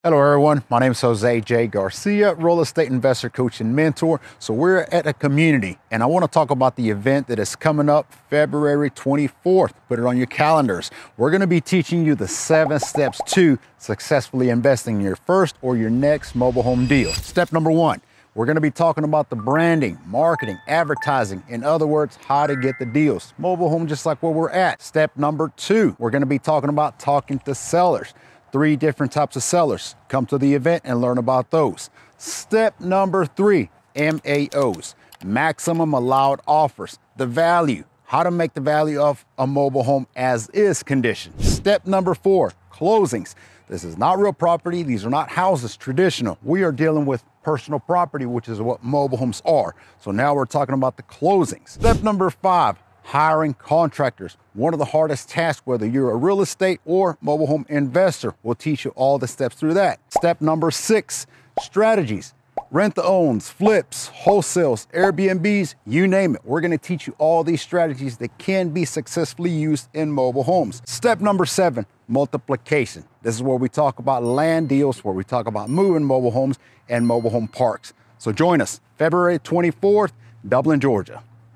Hello everyone, my name is Jose J. Garcia, real estate investor, coach, and mentor. So we're at a community and I want to talk about the event that is coming up February 24th. Put it on your calendars. We're going to be teaching you the 7 steps to successfully investing in your first or your next mobile home deal. Step number 1, we're going to be talking about the branding, marketing, advertising, in other words, how to get the deals. Mobile home just like where we're at. Step number 2, we're going to be talking about talking to sellers. 3 different types of sellers. Come to the event and learn about those. Step number 3, MAOs, maximum allowed offers, the value, how to make the value of a mobile home as is condition. Step number 4, closings. This is not real property. These are not houses, traditional. We are dealing with personal property, which is what mobile homes are. So now we're talking about the closings. Step number 5, hiring contractors. One of the hardest tasks, whether you're a real estate or mobile home investor. We'll teach you all the steps through that. Step number 6, strategies. Rent-to-owns, flips, wholesales, Airbnbs, you name it. We're gonna teach you all these strategies that can be successfully used in mobile homes. Step number 7, multiplication. This is where we talk about land deals, where we talk about moving mobile homes and mobile home parks. So join us February 24th, Dublin, Georgia.